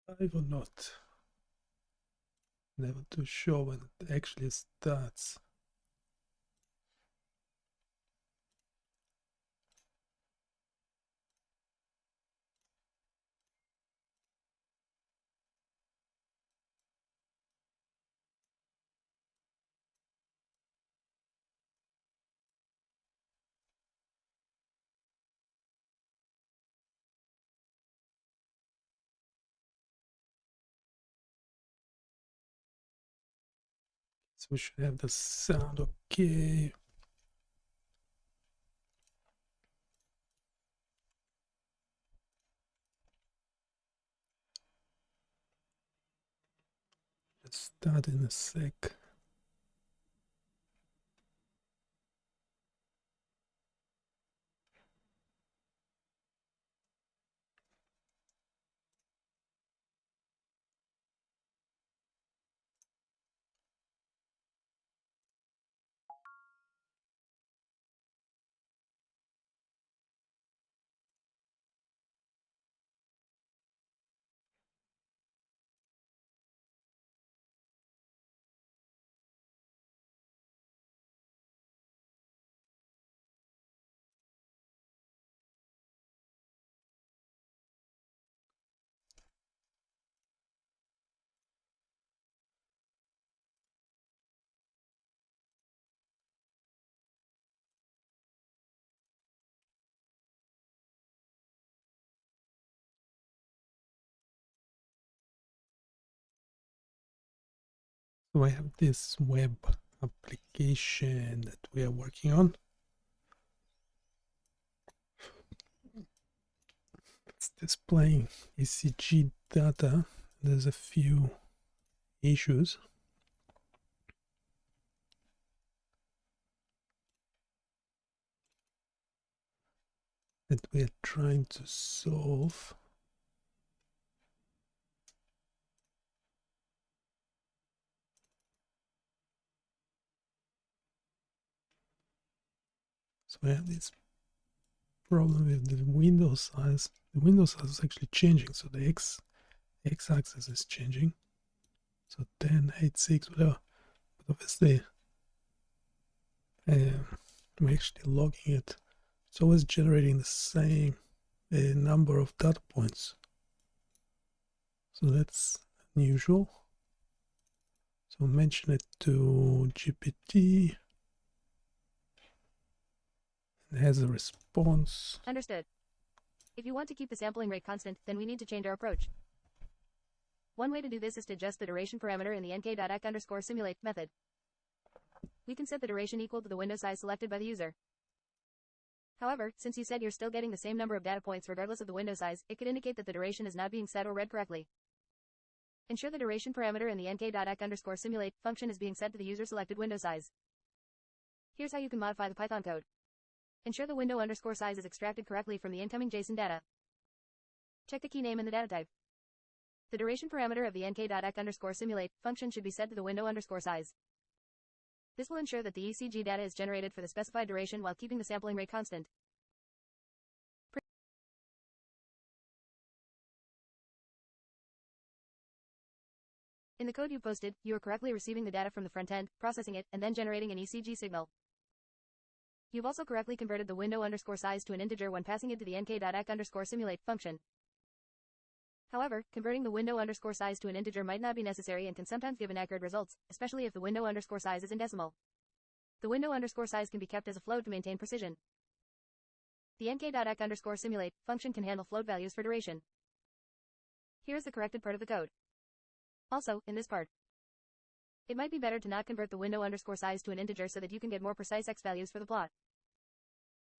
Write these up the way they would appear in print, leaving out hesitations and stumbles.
live or not. Never too sure when it actually starts. So we should have the sound okay. Let's start in a sec. So I have this web application that we are working on. It's displaying ECG data. There's a few issues that we are trying to solve. So I have this problem with the window size. The window size is actually changing, so the x-axis is changing. So 10, 8, 6, whatever. But obviously, I'm actually logging it. It's always generating the same number of data points. So that's unusual. So mention it to GPT. It has a response. Understood. If you want to keep the sampling rate constant, then we need to change our approach. One way to do this is to adjust the duration parameter in the nk.ac_simulate method. We can set the duration equal to the window size selected by the user. However, since you said you're still getting the same number of data points regardless of the window size, it could indicate that the duration is not being set or read correctly. Ensure the duration parameter in the nk.ac_simulate function is being set to the user selected window size. Here's how you can modify the Python code. Ensure the window underscore size is extracted correctly from the incoming JSON data. Check the key name and the data type. The duration parameter of the nk.ac_simulate function should be set to the window underscore size. This will ensure that the ECG data is generated for the specified duration while keeping the sampling rate constant. In the code you posted, you are correctly receiving the data from the front end, processing it, and then generating an ECG signal. You've also correctly converted the window underscore size to an integer when passing it to the nk.ac_simulate function. However, converting the window underscore size to an integer might not be necessary and can sometimes give inaccurate results, especially if the window underscore size is in decimal. The window underscore size can be kept as a float to maintain precision. The nk.ac_simulate function can handle float values for duration. Here is the corrected part of the code. Also, in this part, it might be better to not convert the window underscore size to an integer so that you can get more precise x values for the plot.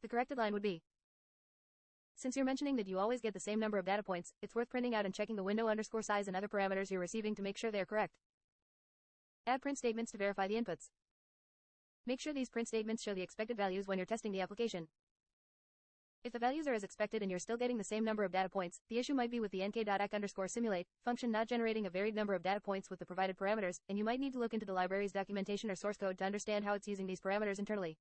The corrected line would be: since you're mentioning that you always get the same number of data points, it's worth printing out and checking the window underscore size and other parameters you're receiving to make sure they are correct. Add print statements to verify the inputs. Make sure these print statements show the expected values when you're testing the application. If the values are as expected and you're still getting the same number of data points, the issue might be with the nk.ac_simulate function not generating a varied number of data points with the provided parameters, and you might need to look into the library's documentation or source code to understand how it's using these parameters internally.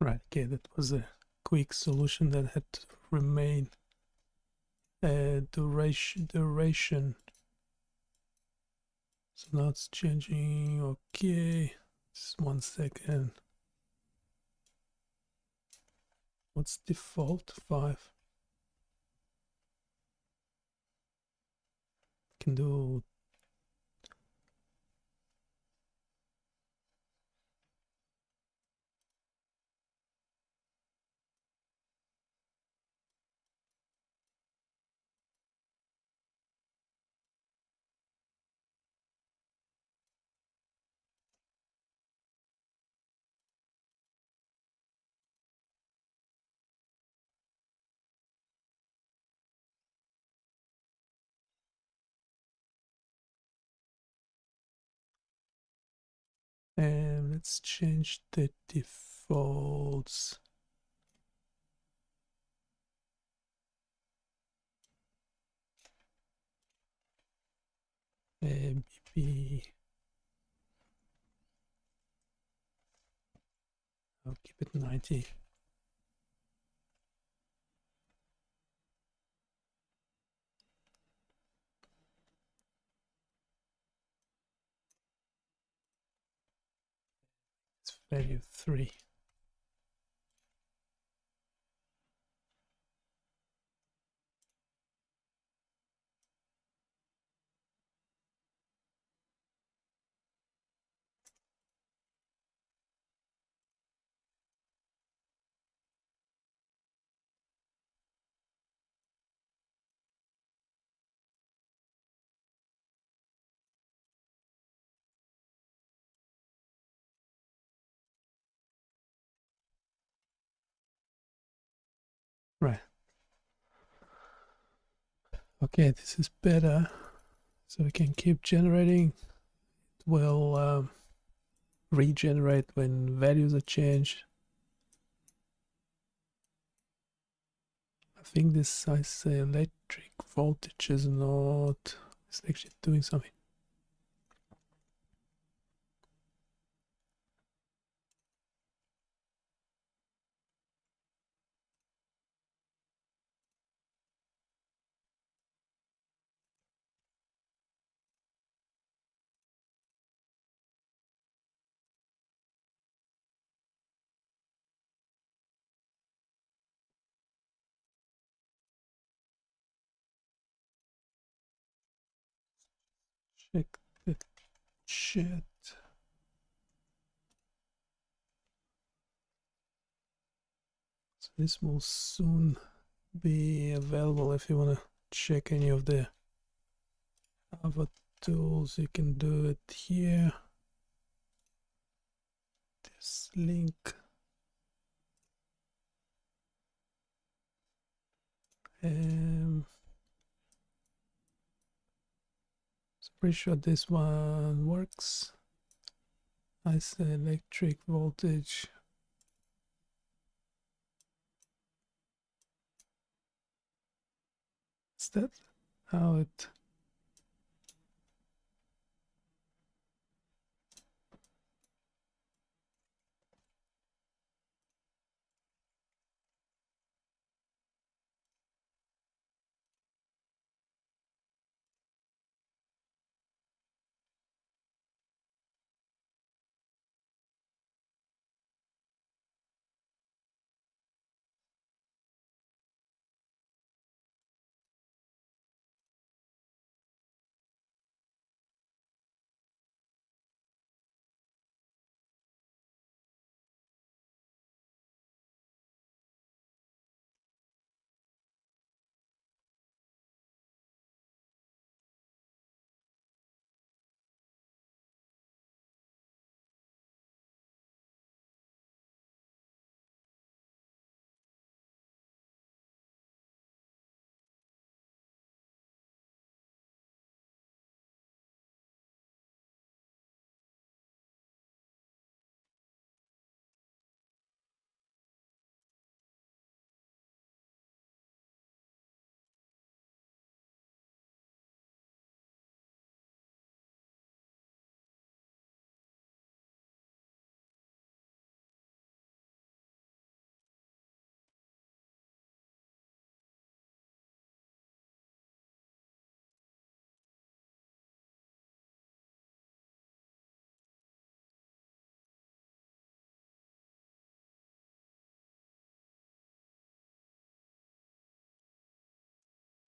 Right, okay, that was a quick solution that had to remain duration. So now it's changing. Okay, just 1 second. What's default? 5. Can do and let's change the defaults. BP. I'll keep it 90. It's value 3. Right. Okay, this is better. So we can keep generating. It will regenerate when values are changed. I think this I say electric voltage is not, it's actually doing something. Check the chat. So this will soon be available if you want to check any of the other tools. You can do it here. This link. So pretty sure this one works. I say electric voltage. Is that how it?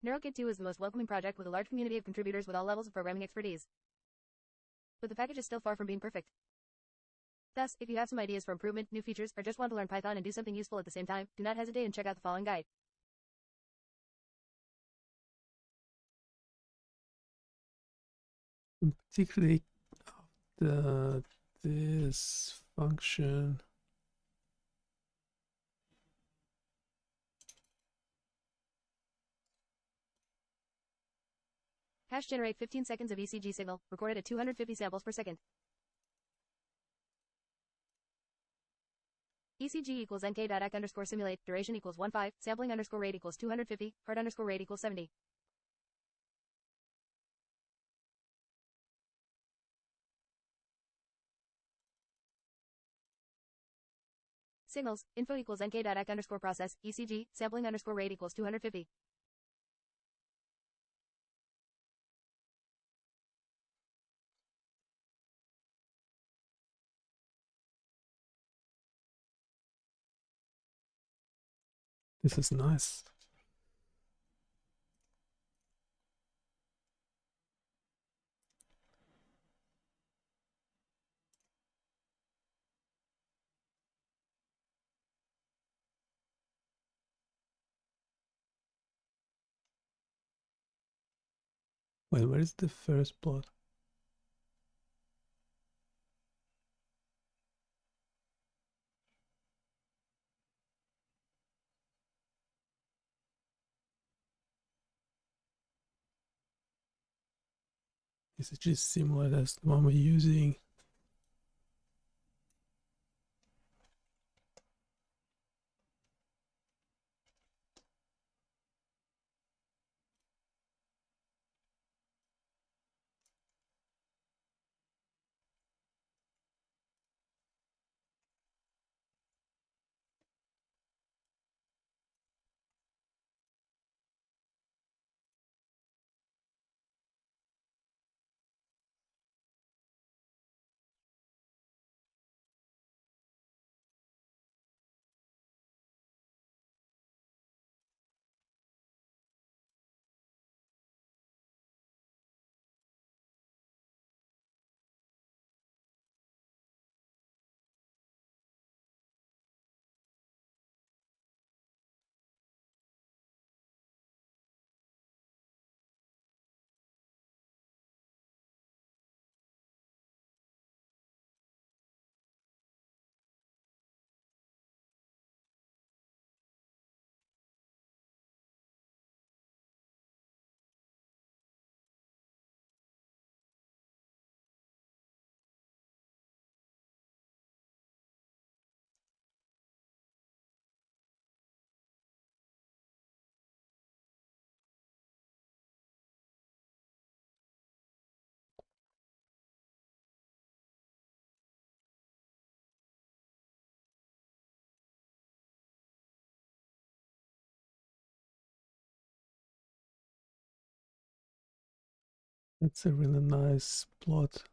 NeuroKit 2 is the most welcoming project with a large community of contributors with all levels of programming expertise. But the package is still far from being perfect. Thus, if you have some ideas for improvement, new features, or just want to learn Python and do something useful at the same time, do not hesitate and check out the following guide. Particularly this function. Hash generate 15 seconds of ECG signal, recorded at 250 samples per second. ECG equals nk.ac underscore simulate, duration equals 1.5, sampling underscore rate equals 250, heart underscore rate equals 70. Signals, info equals nk.ac underscore process, ECG, sampling underscore rate equals 250. This is nice. Wait, where is the first plot? Is it just similar as the one we're using? That's a really nice plot.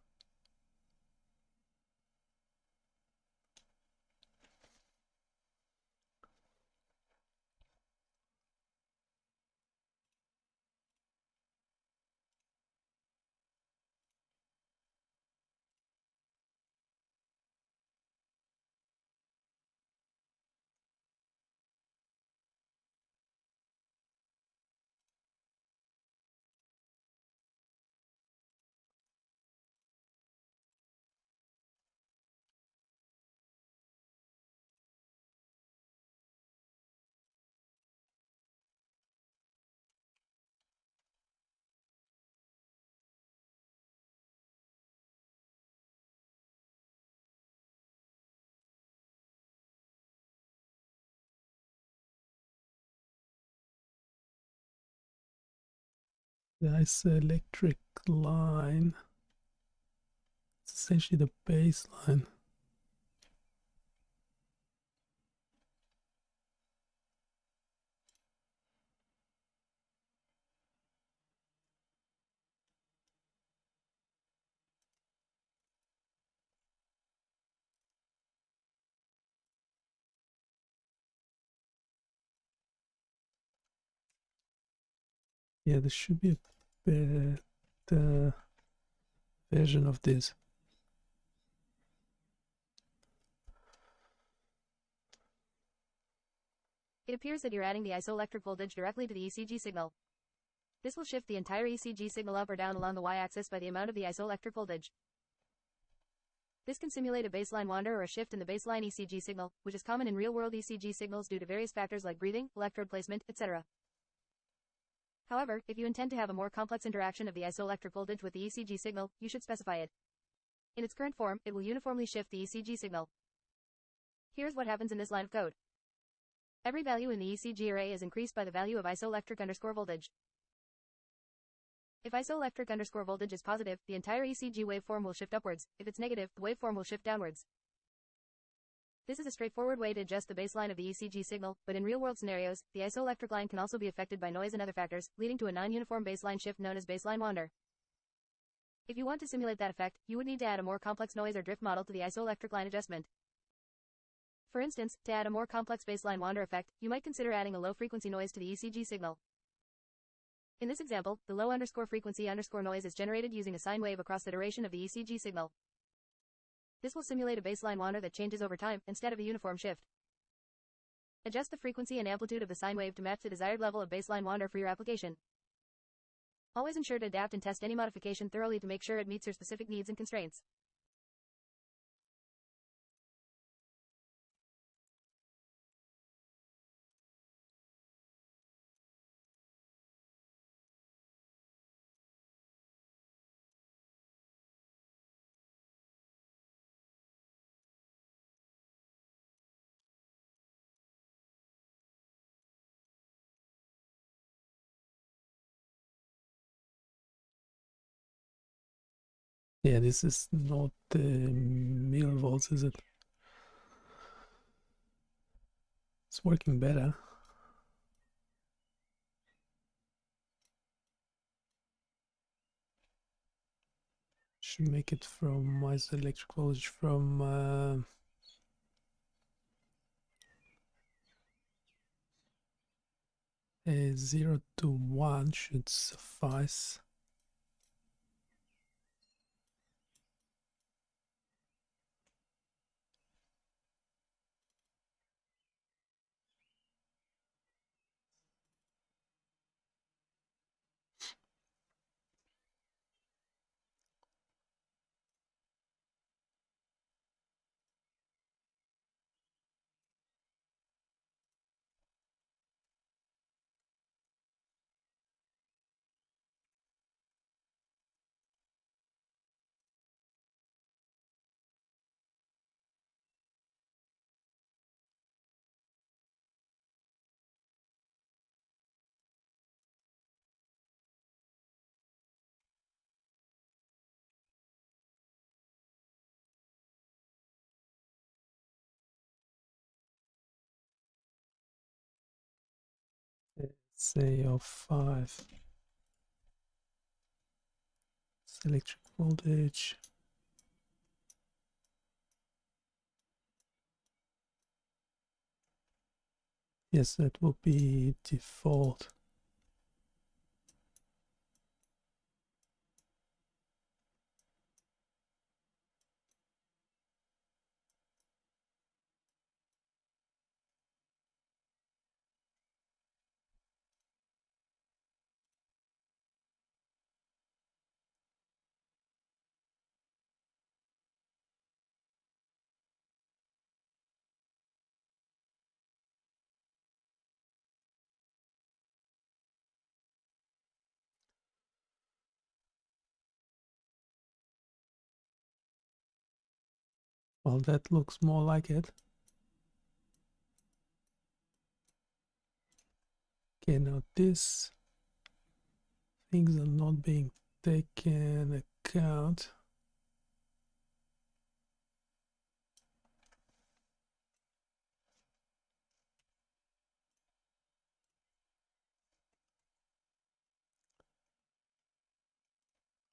The isoelectric line. It's essentially the baseline. Yeah, there should be a better version of this. It appears that you're adding the isoelectric voltage directly to the ECG signal. This will shift the entire ECG signal up or down along the y-axis by the amount of the isoelectric voltage. This can simulate a baseline wander or a shift in the baseline ECG signal, which is common in real-world ECG signals due to various factors like breathing, electrode placement, etc. However, if you intend to have a more complex interaction of the isoelectric voltage with the ECG signal, you should specify it. In its current form, it will uniformly shift the ECG signal. Here's what happens in this line of code. Every value in the ECG array is increased by the value of isoelectric_voltage. If isoelectric_voltage is positive, the entire ECG waveform will shift upwards. If it's negative, the waveform will shift downwards. This is a straightforward way to adjust the baseline of the ECG signal, but in real-world scenarios, the isoelectric line can also be affected by noise and other factors, leading to a non-uniform baseline shift known as baseline wander. If you want to simulate that effect, you would need to add a more complex noise or drift model to the isoelectric line adjustment. For instance, to add a more complex baseline wander effect, you might consider adding a low-frequency noise to the ECG signal. In this example, the low_frequency_noise is generated using a sine wave across the duration of the ECG signal. This will simulate a baseline wander that changes over time, instead of a uniform shift. Adjust the frequency and amplitude of the sine wave to match the desired level of baseline wander for your application. Always ensure to adapt and test any modification thoroughly to make sure it meets your specific needs and constraints. Yeah, this is not the millivolts, is it? It's working better. Should make it from isoelectric voltage from 0 to 1 should suffice. Let's say of 5. It's electric voltage. Yes, that will be default. Well, that looks more like it. Okay, now these things are not being taken account.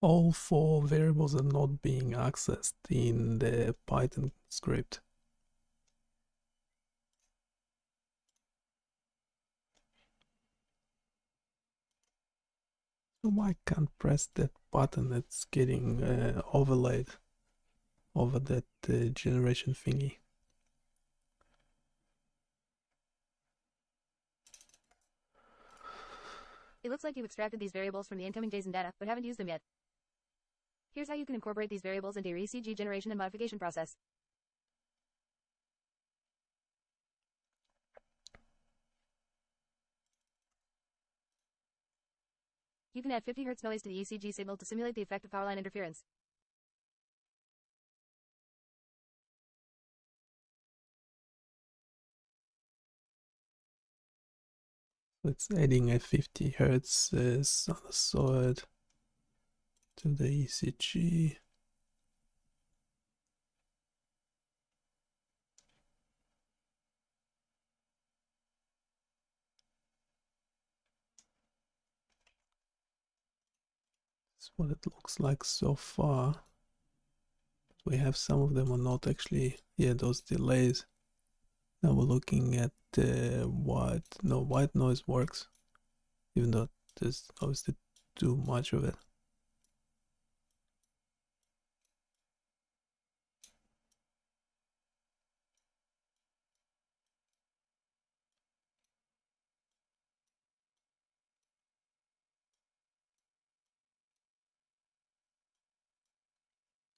All 4 variables are not being accessed in the Python script. Why can't press that button that's getting overlaid over that generation thingy? It looks like you've extracted these variables from the incoming JSON data, but haven't used them yet. Here's how you can incorporate these variables into your ECG generation and modification process. You can add 50 Hz noise to the ECG signal to simulate the effect of power line interference. It's adding a 50 Hz sinusoid to the ECG. That's what it looks like so far. We have some of them are not actually, yeah, those delays. Now we're looking at white noise works, even though there's obviously too much of it.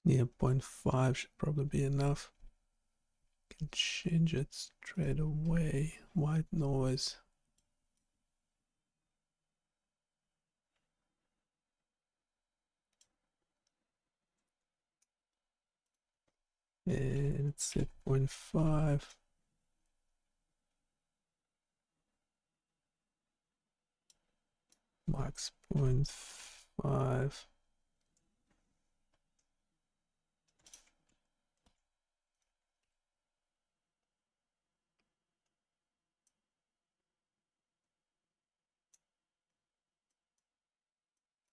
Yeah, 0.5 should probably be enough. Can change it straight away. White noise. And it's at 0.5. Max 0.5.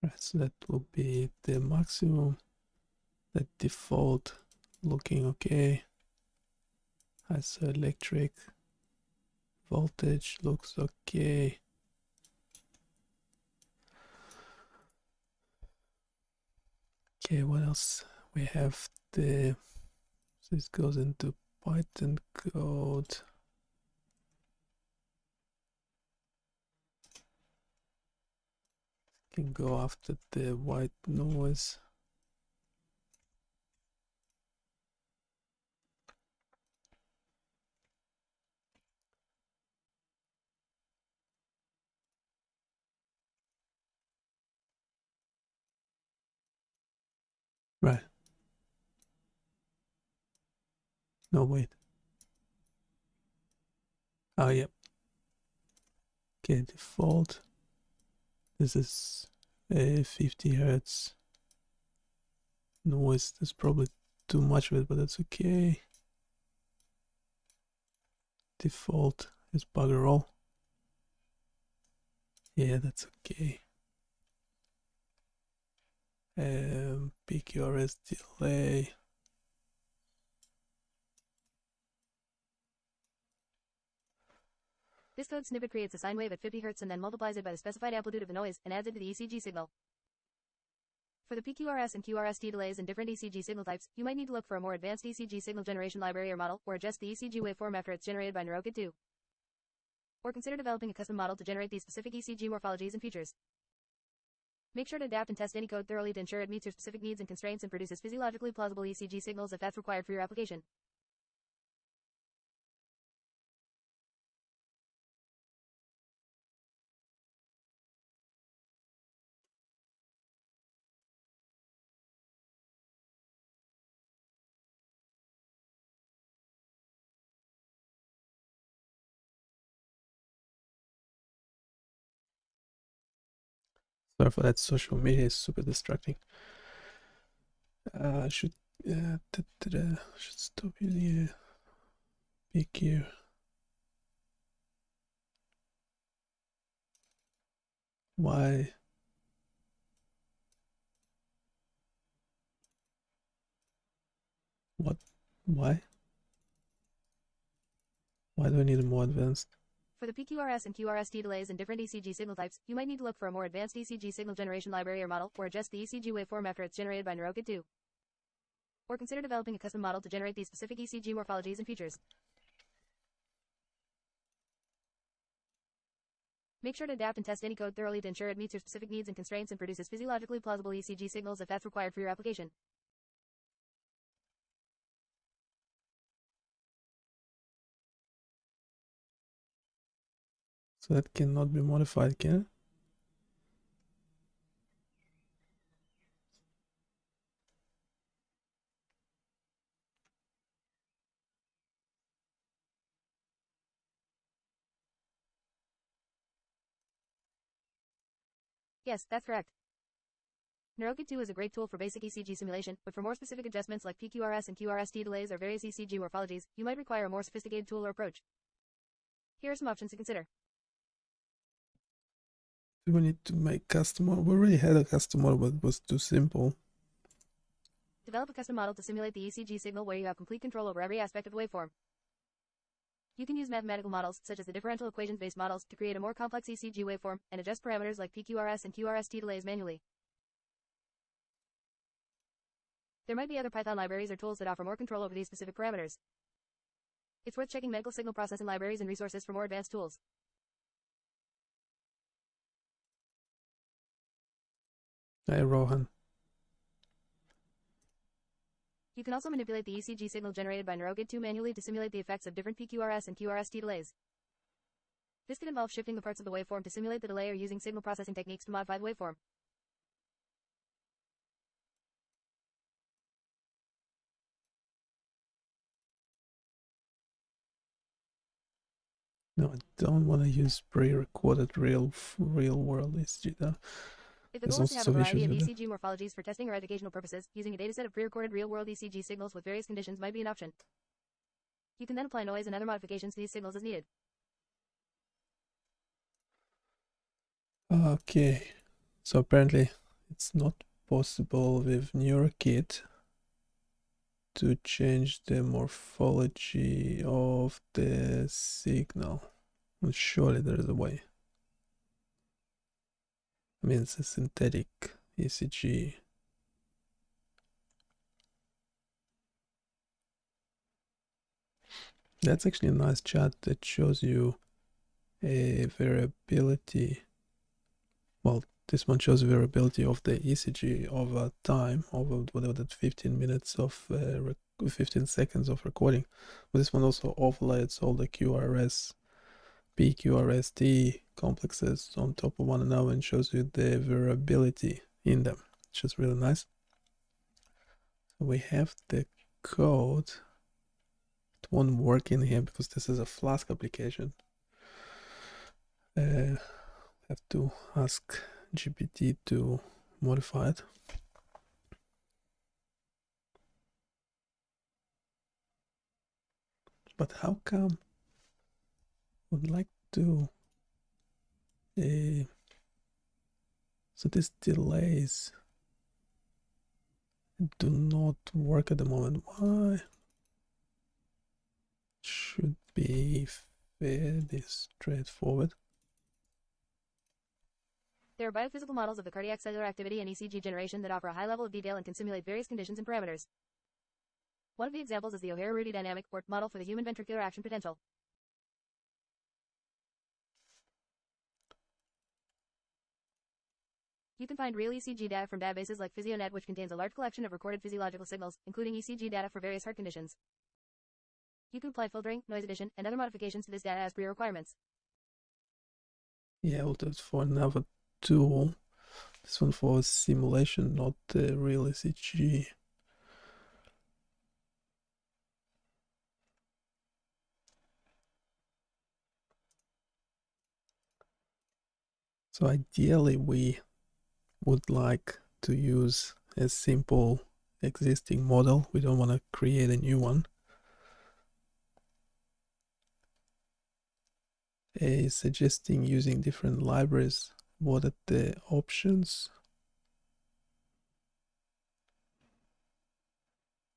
Right, so that will be the maximum. The default looking okay. Isoelectric voltage looks okay. Okay, what else? We have this goes into Python code. Can go after the white noise. Right. No, wait. Oh, yep. Okay, default. This is a 50 Hertz noise. There's probably too much of it, but that's okay. Default is bugger all. Yeah, that's okay. PQRS delay. This code snippet creates a sine wave at 50 Hz and then multiplies it by the specified amplitude of the noise and adds it to the ECG signal. For the PQRS and QRST delays in different ECG signal types, you might need to look for a more advanced ECG signal generation library or model, or adjust the ECG waveform after it's generated by NeuroKit 2. Or consider developing a custom model to generate these specific ECG morphologies and features. Make sure to adapt and test any code thoroughly to ensure it meets your specific needs and constraints and produces physiologically plausible ECG signals if that's required for your application. Sorry for that. Social media is super distracting. Should stop using PQ. Why? What? Why? Why do I need a more advanced? For the PQRS and QRST delays in different ECG signal types, you might need to look for a more advanced ECG signal generation library or model, or adjust the ECG waveform after it's generated by NeuroKit 2. Or consider developing a custom model to generate these specific ECG morphologies and features. Make sure to adapt and test any code thoroughly to ensure it meets your specific needs and constraints and produces physiologically plausible ECG signals if that's required for your application. So that cannot be modified, can it? Yes, that's correct. NeuroKit 2 is a great tool for basic ECG simulation, but for more specific adjustments like PQRS and QRST delays or various ECG morphologies, you might require a more sophisticated tool or approach. Here are some options to consider. We need to make custom model. We already had a custom model, but it was too simple. Develop a custom model to simulate the ECG signal where you have complete control over every aspect of the waveform. You can use mathematical models, such as the differential equations-based models, to create a more complex ECG waveform, and adjust parameters like PQRS and QRST delays manually. There might be other Python libraries or tools that offer more control over these specific parameters. It's worth checking medical signal processing libraries and resources for more advanced tools. Hey, Rohan. You can also manipulate the ECG signal generated by NeuroKit 2 manually to simulate the effects of different PQRS and QRST delays. This can involve shifting the parts of the waveform to simulate the delay or using signal processing techniques to modify the waveform. No, I don't want to use pre-recorded real world ECG. If the goal is to have a variety of ECG morphologies for testing or educational purposes, using a dataset of pre-recorded real-world ECG signals with various conditions might be an option. You can then apply noise and other modifications to these signals as needed. Okay, so apparently it's not possible with NeuroKit to change the morphology of the signal. Well, surely there is a way. I mean, it's a synthetic ECG. That's actually a nice chart that shows you a variability. Well, this one shows variability of the ECG over time, over whatever that 15 minutes of 15 seconds of recording. But this one also overlays all the QRS, PQRST complexes on top of one another and shows you the variability in them, which is really nice. So we have the code. It won't work in here because this is a Flask application. Have to ask GPT to modify it. But how come I would like to so these delays do not work at the moment. Why? Should be fairly straightforward. There are biophysical models of the cardiac cellular activity and ECG generation that offer a high level of detail and can simulate various conditions and parameters. One of the examples is the O'Hara-Rudy dynamic, or model for the human ventricular action potential. You can find real ECG data from databases like PhysioNet, which contains a large collection of recorded physiological signals, including ECG data for various heart conditions. You can apply filtering, noise addition, and other modifications to this data as per your requirements. Yeah, we'll do it for another tool. This one for simulation, not the real ECG. So ideally we would like to use a simple existing model. We don't want to create a new one. Suggesting using different libraries. What are the options?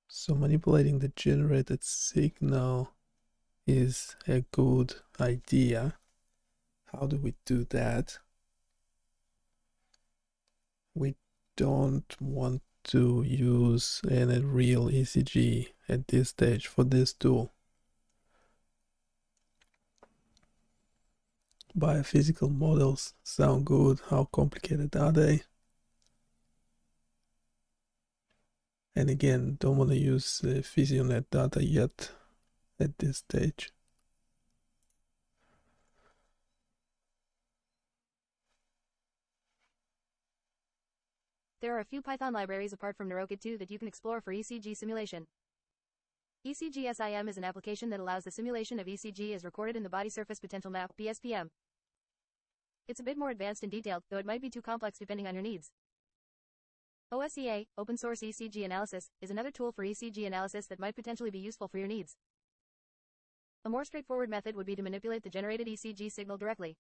So manipulating the generated signal is a good idea. How do we do that? We don't want to use any real ECG at this stage for this tool. Biophysical models sound good. How complicated are they? And again, don't want to use PhysioNet data yet at this stage. There are a few Python libraries apart from NeuroKit 2 that you can explore for ECG simulation. ECG SIM is an application that allows the simulation of ECG as recorded in the body surface potential map, BSPM. It's a bit more advanced and detailed, though it might be too complex depending on your needs. OSEA, Open Source ECG Analysis, is another tool for ECG analysis that might potentially be useful for your needs. A more straightforward method would be to manipulate the generated ECG signal directly.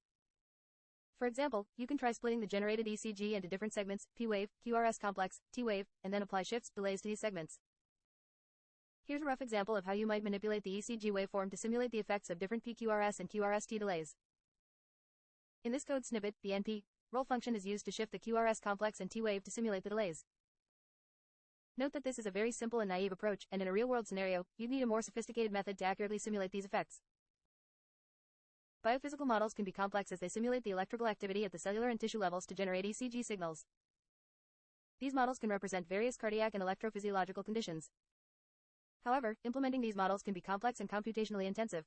For example, you can try splitting the generated ECG into different segments, P-wave, QRS complex, T-wave, and then apply shifts, delays to these segments. Here's a rough example of how you might manipulate the ECG waveform to simulate the effects of different PQRS and QRST delays. In this code snippet, the NP roll function is used to shift the QRS complex and T-wave to simulate the delays. Note that this is a very simple and naive approach, and in a real-world scenario, you'd need a more sophisticated method to accurately simulate these effects. Biophysical models can be complex as they simulate the electrical activity at the cellular and tissue levels to generate ECG signals. These models can represent various cardiac and electrophysiological conditions. However, implementing these models can be complex and computationally intensive.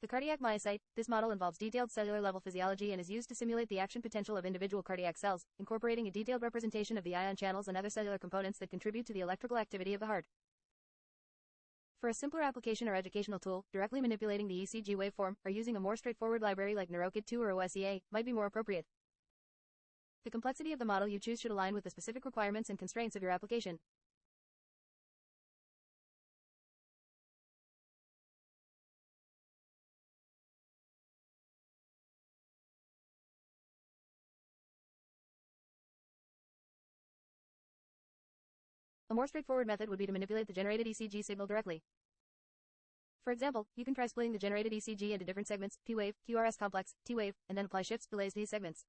The cardiac myocyte, this model involves detailed cellular level physiology and is used to simulate the action potential of individual cardiac cells, incorporating a detailed representation of the ion channels and other cellular components that contribute to the electrical activity of the heart. For a simpler application or educational tool, directly manipulating the ECG waveform, or using a more straightforward library like NeuroKit 2 or OSEA, might be more appropriate. The complexity of the model you choose should align with the specific requirements and constraints of your application. A more straightforward method would be to manipulate the generated ECG signal directly. For example, you can try splitting the generated ECG into different segments, P-wave, QRS complex, T-wave, and then apply shifts, delays to these segments.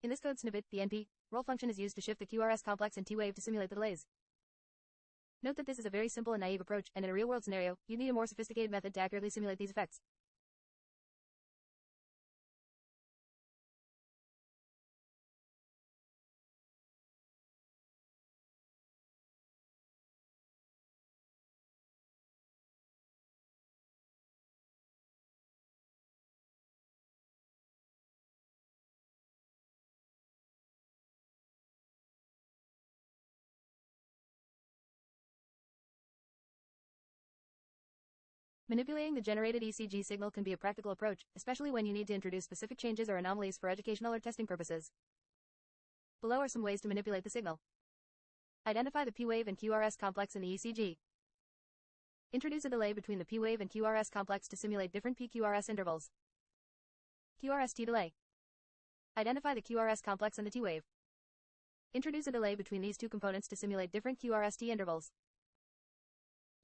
In this code snippet, the NP roll function is used to shift the QRS complex and T-wave to simulate the delays. Note that this is a very simple and naive approach, and in a real-world scenario, you'd need a more sophisticated method to accurately simulate these effects. Manipulating the generated ECG signal can be a practical approach, especially when you need to introduce specific changes or anomalies for educational or testing purposes. Below are some ways to manipulate the signal. Identify the P-wave and QRS complex in the ECG. Introduce a delay between the P-wave and QRS complex to simulate different PQRS intervals. QRST delay. Identify the QRS complex and the T-wave. Introduce a delay between these two components to simulate different QRST intervals.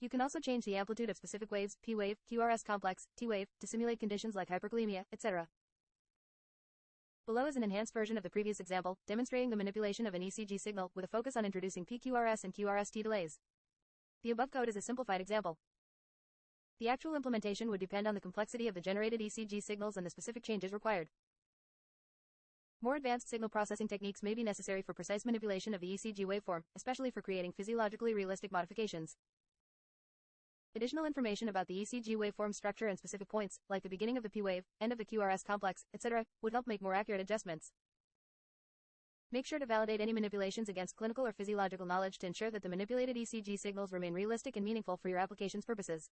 You can also change the amplitude of specific waves, P-wave, QRS complex, T-wave, to simulate conditions like hyperkalemia, etc. Below is an enhanced version of the previous example, demonstrating the manipulation of an ECG signal with a focus on introducing PQRS and QRST delays. The above code is a simplified example. The actual implementation would depend on the complexity of the generated ECG signals and the specific changes required. More advanced signal processing techniques may be necessary for precise manipulation of the ECG waveform, especially for creating physiologically realistic modifications. Additional information about the ECG waveform structure and specific points, like the beginning of the P wave, end of the QRS complex, etc., would help make more accurate adjustments. Make sure to validate any manipulations against clinical or physiological knowledge to ensure that the manipulated ECG signals remain realistic and meaningful for your application's purposes.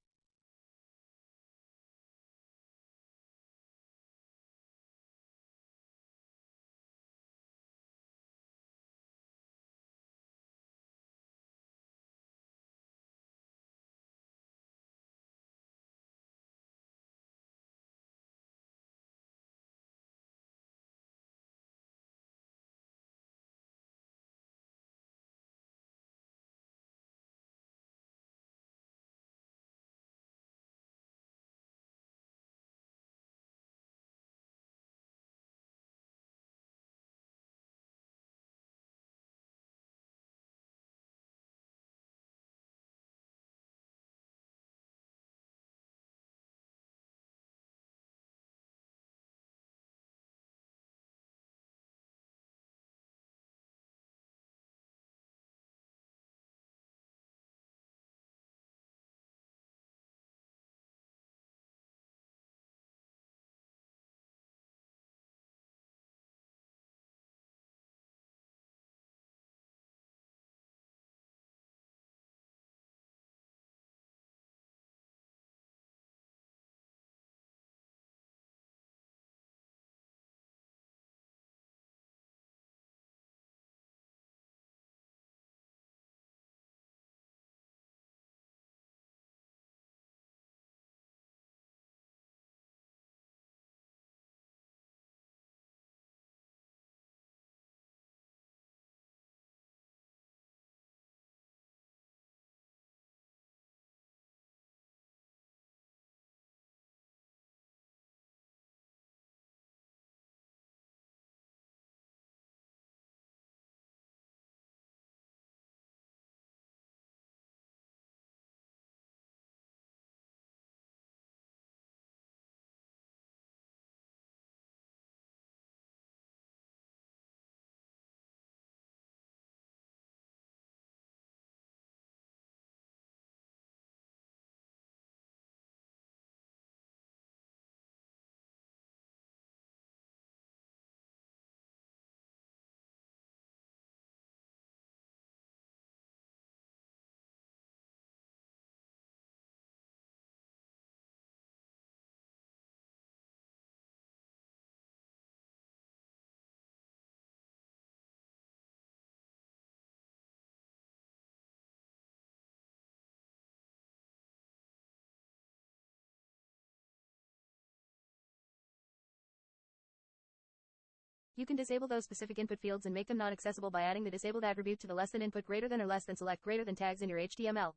You can disable those specific input fields and make them non-accessible by adding the disabled attribute to the less than input greater than or less than select greater than tags in your HTML.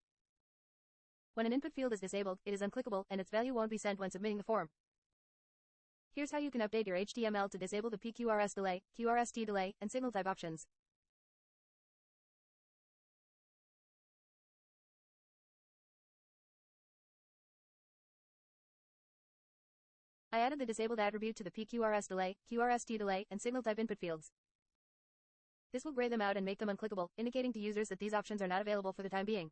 When an input field is disabled, it is unclickable, and its value won't be sent when submitting the form. Here's how you can update your HTML to disable the PQRS delay, QRST delay, and signal type options. I added the disabled attribute to the PQRS delay, QRST delay, and signal type input fields. This will gray them out and make them unclickable, indicating to users that these options are not available for the time being.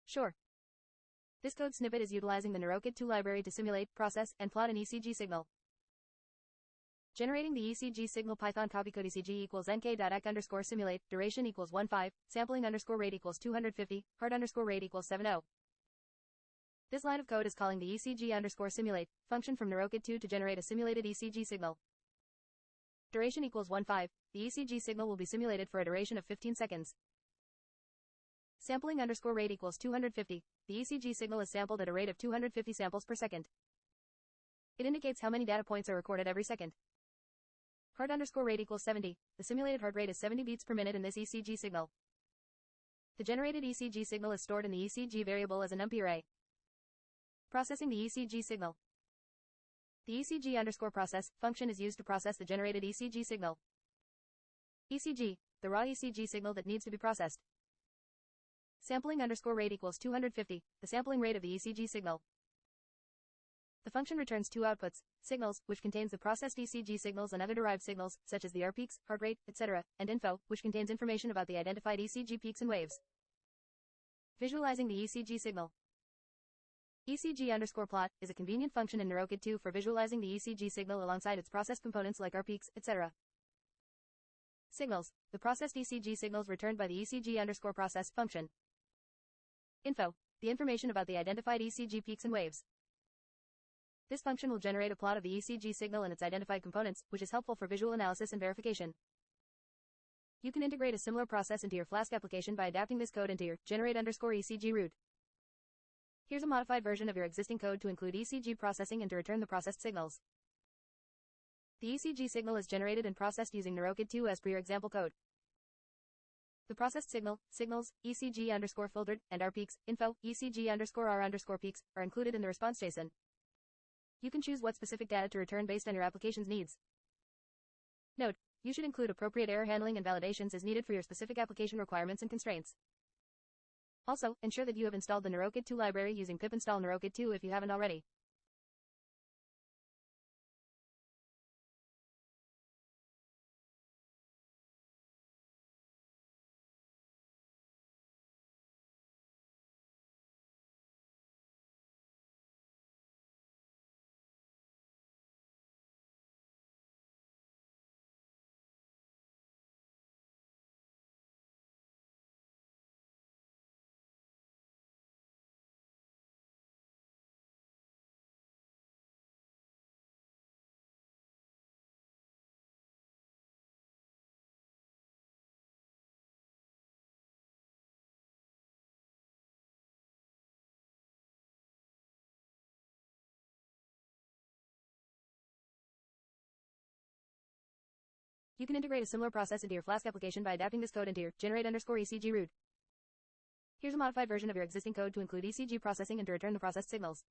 Sure. This code snippet is utilizing the NeuroKit-2 library to simulate, process, and plot an ECG signal. Generating the ECG signal Python copycode ECG equals nk.ec_simulate, duration equals 15, sampling underscore rate equals 250, heart underscore rate equals 70. This line of code is calling the ECG underscore simulate function from NeuroKit-2 to generate a simulated ECG signal. Duration equals 15, the ECG signal will be simulated for a duration of 15 seconds. Sampling underscore rate equals 250, the ECG signal is sampled at a rate of 250 samples per second. It indicates how many data points are recorded every second. Heart underscore rate equals 70, the simulated heart rate is 70 beats per minute in this ECG signal. The generated ECG signal is stored in the ECG variable as a numpy array. Processing the ECG signal. The ECG underscore process function is used to process the generated ECG signal. ECG, the raw ECG signal that needs to be processed. Sampling underscore rate equals 250, the sampling rate of the ECG signal. The function returns two outputs, signals, which contains the processed ECG signals and other derived signals, such as the R peaks, heart rate, etc., and info, which contains information about the identified ECG peaks and waves. Visualizing the ECG signal. ECG underscore plot is a convenient function in NeuroKit-2 for visualizing the ECG signal alongside its processed components like R peaks, etc. Signals, the processed ECG signals returned by the ECG underscore process function. Info, the information about the identified ECG peaks and waves. This function will generate a plot of the ECG signal and its identified components, which is helpful for visual analysis and verification. You can integrate a similar process into your Flask application by adapting this code into your generate underscore ECG route. Here's a modified version of your existing code to include ECG processing and to return the processed signals. The ECG signal is generated and processed using NeuroKit-2 as per your example code. The processed signal, signals, ECG underscore filtered, and R peaks, info, ECG underscore R underscore peaks, are included in the response JSON. You can choose what specific data to return based on your application's needs. Note, you should include appropriate error handling and validations as needed for your specific application requirements and constraints. Also, ensure that you have installed the NeuroKit-2 library using pip install NeuroKit-2 if you haven't already. You can integrate a similar process into your Flask application by adapting this code into your generate underscore ECG route. Here's a modified version of your existing code to include ECG processing and to return the processed signals.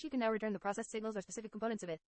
You can now return the processed signals or specific components of it.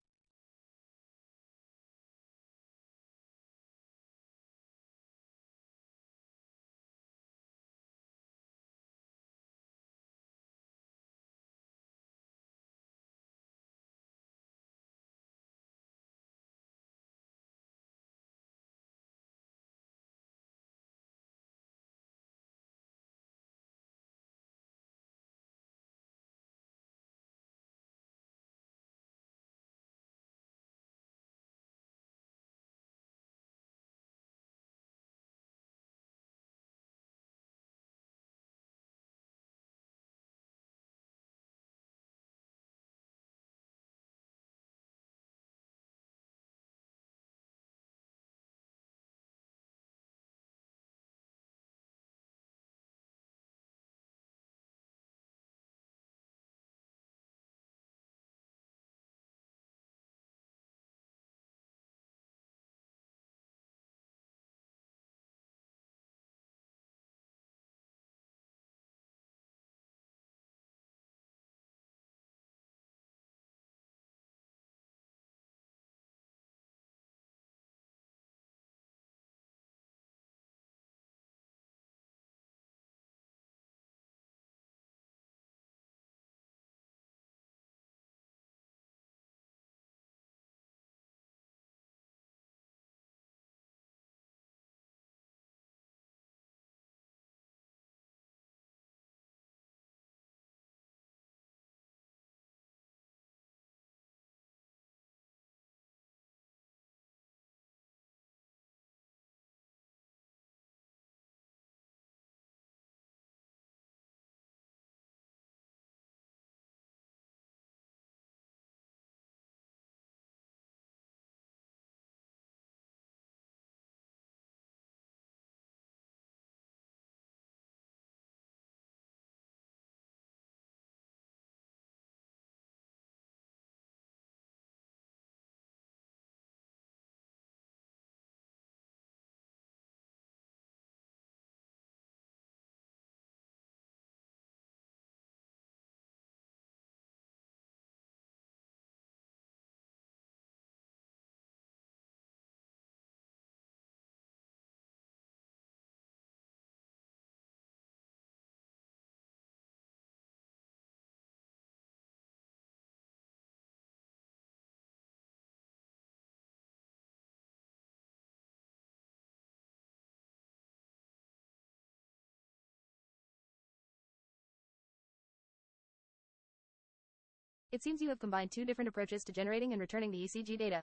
It seems you have combined two different approaches to generating and returning the ECG data.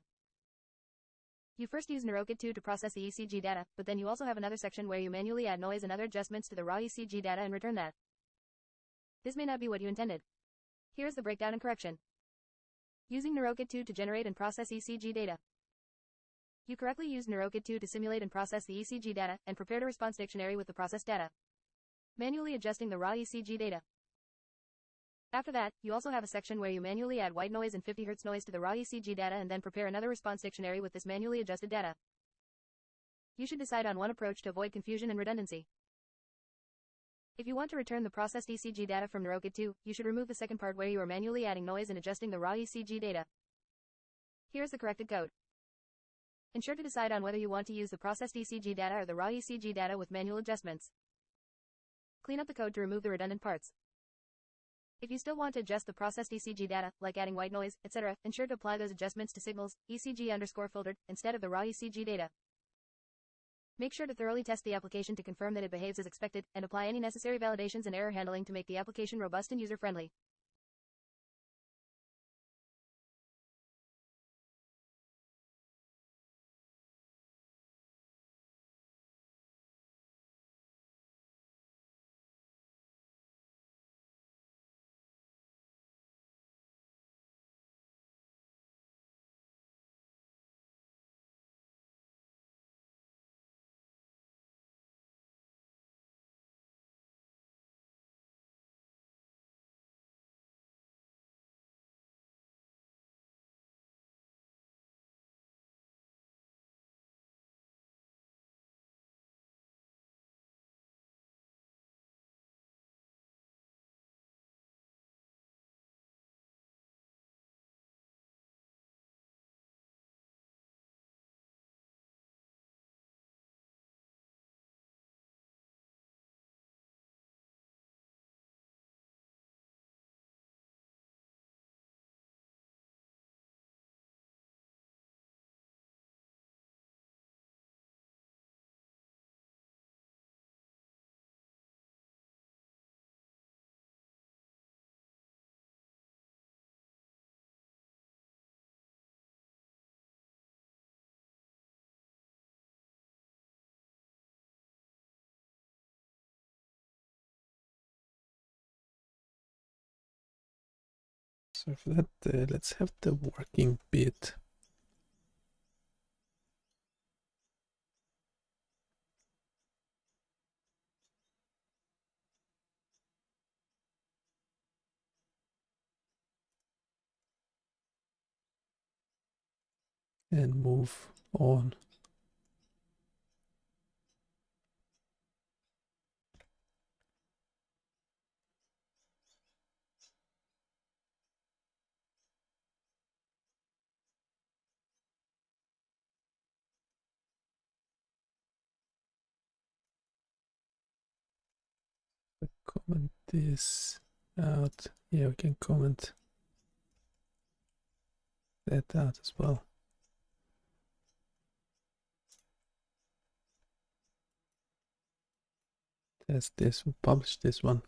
You first use NeuroKit 2 to process the ECG data, but then you also have another section where you manually add noise and other adjustments to the raw ECG data and return that. This may not be what you intended. Here's the breakdown and correction. Using NeuroKit 2 to generate and process ECG data. You correctly used NeuroKit 2 to simulate and process the ECG data, and prepared a response dictionary with the processed data. Manually adjusting the raw ECG data. After that, you also have a section where you manually add white noise and 50 Hz noise to the raw ECG data and then prepare another response dictionary with this manually adjusted data. You should decide on one approach to avoid confusion and redundancy. If you want to return the processed ECG data from NeuroKit 2, you should remove the second part where you are manually adding noise and adjusting the raw ECG data. Here's the corrected code. Ensure to decide on whether you want to use the processed ECG data or the raw ECG data with manual adjustments. Clean up the code to remove the redundant parts. If you still want to adjust the processed ECG data, like adding white noise, etc., ensure to apply those adjustments to signals, ECG_filtered, instead of the raw ECG data. Make sure to thoroughly test the application to confirm that it behaves as expected, and apply any necessary validations and error handling to make the application robust and user-friendly. So for that, let's have the working bit. And move on. Comment this out. Yeah, we can comment that out as well. Test this, we'll publish this one.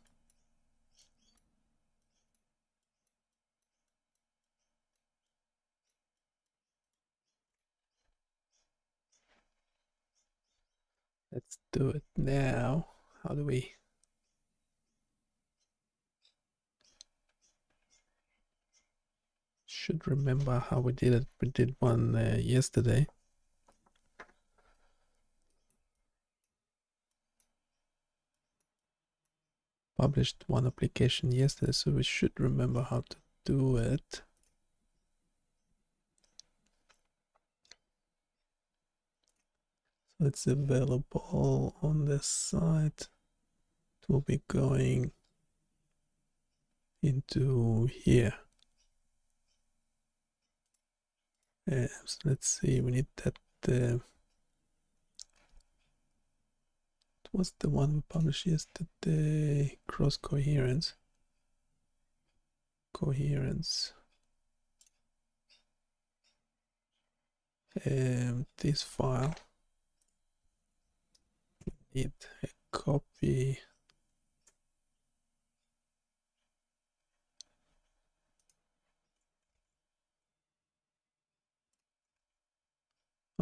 Let's do it now. How do we? Should remember how we did it. We did one yesterday. Published one application yesterday, so we should remember how to do it. So it's available on the site. It will be going into here. So let's see, we need that. It was the one we published yesterday. Cross coherence. This file. Need a copy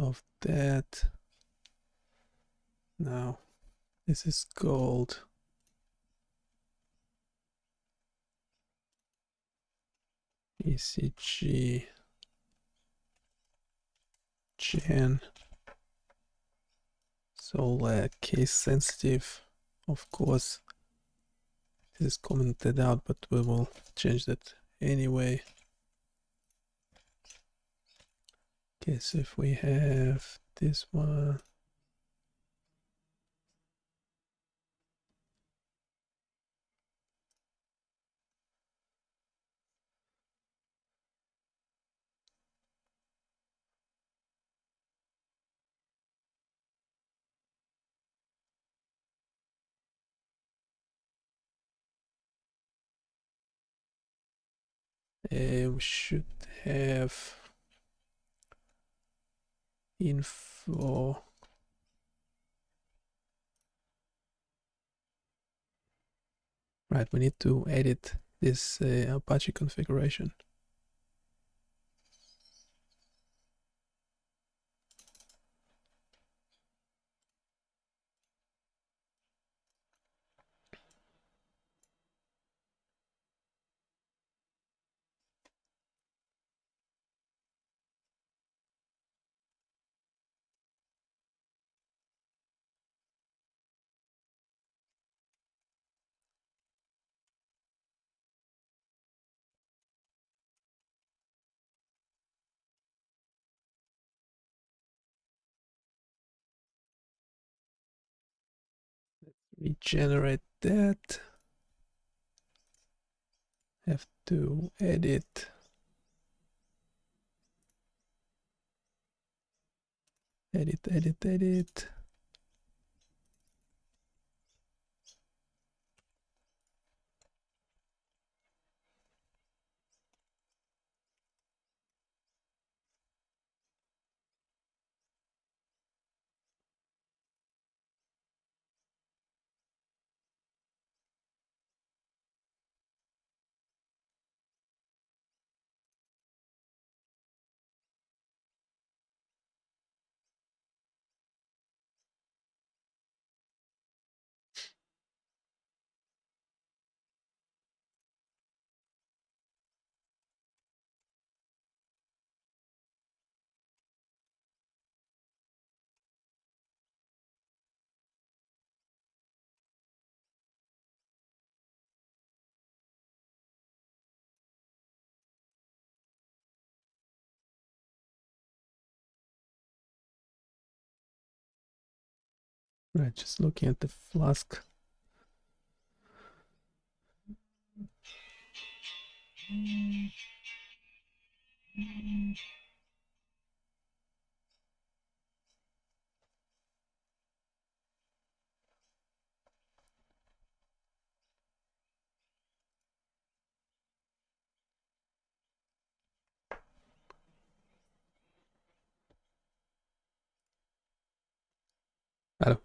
of that. Now this is called ECG Gen. So case sensitive, of course. This is commented out, but we will change that anyway. Okay, so if we have this one, we should have info. Right, we need to edit this Apache configuration. Regenerate that. Have to edit. Edit. Right, just looking at the flask. Hello.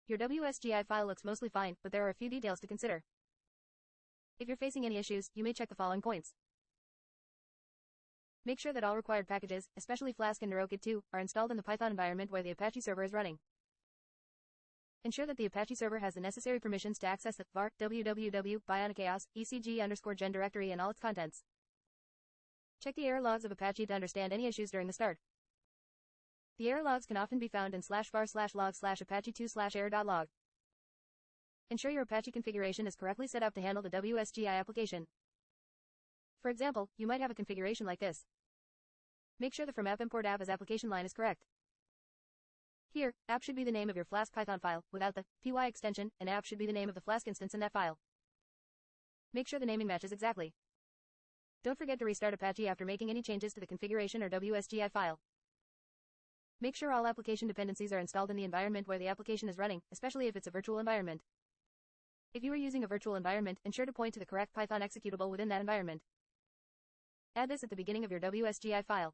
Your WSGI file looks mostly fine, but there are a few details to consider. If you're facing any issues, you may check the following points. Make sure that all required packages, especially Flask and NeuroKit 2, are installed in the Python environment where the Apache server is running. Ensure that the Apache server has the necessary permissions to access the var www bionichaos ECG_gen directory and all its contents. Check the error logs of Apache to understand any issues during the start. The error logs can often be found in /var/log/apache2/error.log. Ensure your Apache configuration is correctly set up to handle the WSGI application. For example, you might have a configuration like this. Make sure the from app import app as application line is correct. Here, app should be the name of your Flask Python file, without the py extension, and app should be the name of the Flask instance in that file. Make sure the naming matches exactly. Don't forget to restart Apache after making any changes to the configuration or WSGI file. Make sure all application dependencies are installed in the environment where the application is running, especially if it's a virtual environment. If you are using a virtual environment, ensure to point to the correct Python executable within that environment. Add this at the beginning of your WSGI file.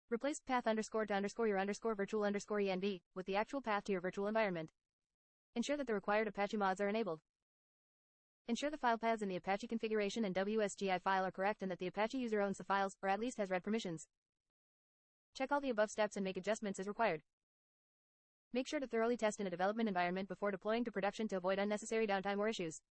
Replace path _ to _ your _ virtual _ env with the actual path to your virtual environment. Ensure that the required Apache mods are enabled. Ensure the file paths in the Apache configuration and WSGI file are correct and that the Apache user owns the files, or at least has read permissions. Check all the above steps and make adjustments as required. Make sure to thoroughly test in a development environment before deploying to production to avoid unnecessary downtime or issues.